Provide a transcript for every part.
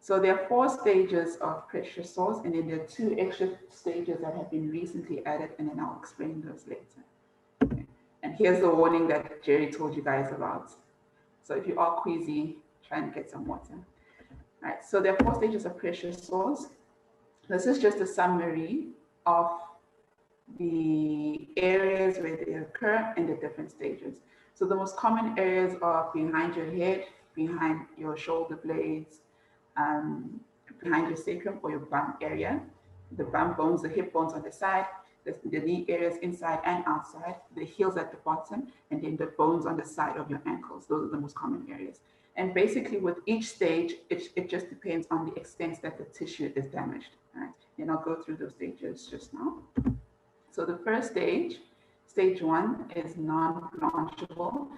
So there are 4 stages of pressure sores, and then there are 2 extra stages that have been recently added, and then I'll explain those later. Okay. And here's the warning that Jerry told you guys about. So if you are queasy, try and get some water. All right, so there are 4 stages of pressure sores. This is just a summary of the areas where they occur and the different stages. So the most common areas are behind your head, behind your shoulder blades, behind your sacrum or your bum area, the bum bones, the hip bones on the side, the knee areas inside and outside, the heels at the bottom, and then the bones on the side of your ankles. Those are the most common areas. And basically with each stage, it just depends on the extent that the tissue is damaged. Right? And I'll go through those stages just now. So the first stage, stage 1, is non-blanchable.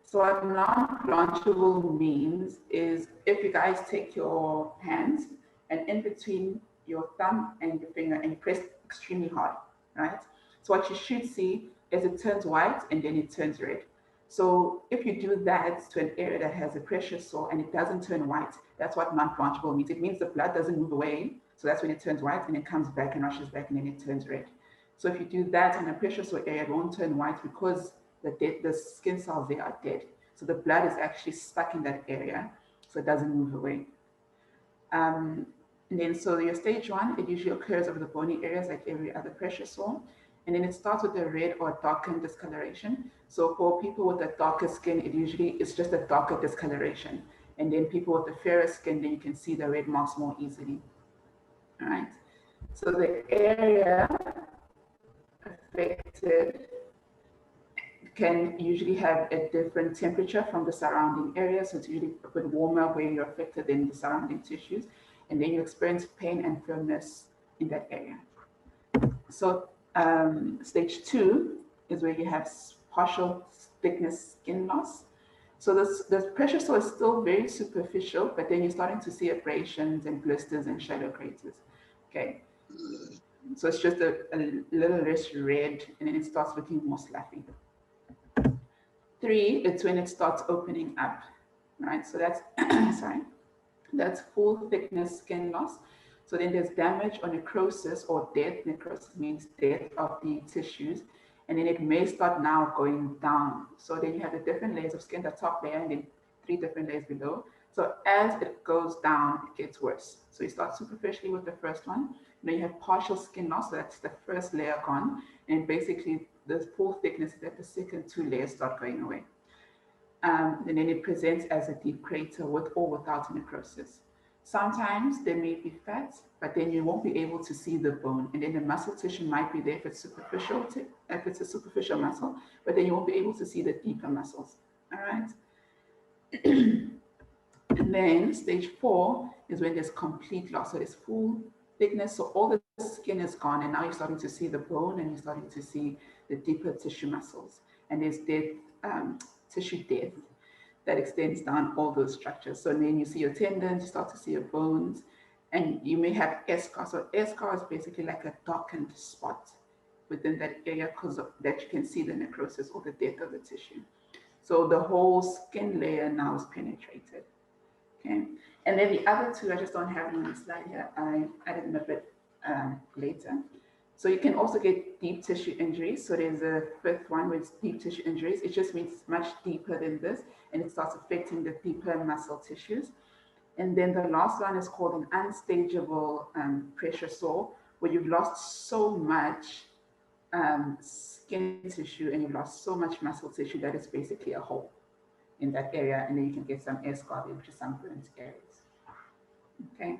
So what non-blanchable means is if you guys take your hands and in between your thumb and your finger and you press extremely hard, right? So what you should see is it turns white and then it turns red. So if you do that to an area that has a pressure sore and it doesn't turn white, that's what non-blanchable means. It means the blood doesn't move away. So that's when it turns white and it comes back and rushes back and then it turns red. So if you do that on a pressure sore area, it won't turn white because the skin cells there are dead. So the blood is actually stuck in that area, so it doesn't move away. And then so your stage 1, it usually occurs over the bony areas like every other pressure sore. And then it starts with a red or darkened discoloration. So for people with a darker skin, it usually is just a darker discoloration. And then people with a fairer skin, then you can see the red marks more easily. All right. So the area affected can usually have a different temperature from the surrounding area. So it's usually a bit warmer where you're affected than the surrounding tissues. And then you experience pain and firmness in that area. So stage 2 is where you have partial thickness skin loss. So the pressure sore is still very superficial, but then you're starting to see abrasions and blisters and shallow craters. Okay. So it's just a little less red, and then it starts looking more sloughy. 3, it's when it starts opening up, right? So that's, sorry, that's full thickness skin loss. So then there's damage or necrosis or death. Necrosis means death of the tissues. And then it may start now going down. So then you have the different layers of skin, the top layer, and then 3 different layers below. So as it goes down, it gets worse. So you start superficially with the first one. Then you have partial skin loss, so that's the first layer gone. And basically the full thickness is that the second 2 layers start going away. And then it presents as a deep crater with or without necrosis. Sometimes there may be fat, but then you won't be able to see the bone. And then the muscle tissue might be there if it's superficial, if it's a superficial muscle, but then you won't be able to see the deeper muscles. All right. And then stage 4 is when there's complete loss. So it's full thickness. So all the skin is gone. And now you're starting to see the bone and you're starting to see the deeper tissue muscles. And there's tissue death that extends down all those structures. So then you see your tendons, you start to see your bones, and you may have eschar. So eschar is basically like a darkened spot within that area because of that you can see the necrosis or the death of the tissue. So the whole skin layer now is penetrated. Okay, and then the other 2, I just don't have them on the slide here. I added them a bit later. So you can also get deep tissue injuries. So there's a 5th one with deep tissue injuries. It just means much deeper than this, and it starts affecting the deeper muscle tissues. And then the last one is called an unstageable pressure sore, where you've lost so much skin tissue and you've lost so much muscle tissue that it's basically a hole in that area, and then you can get some eschar, which is some burnt areas. Okay.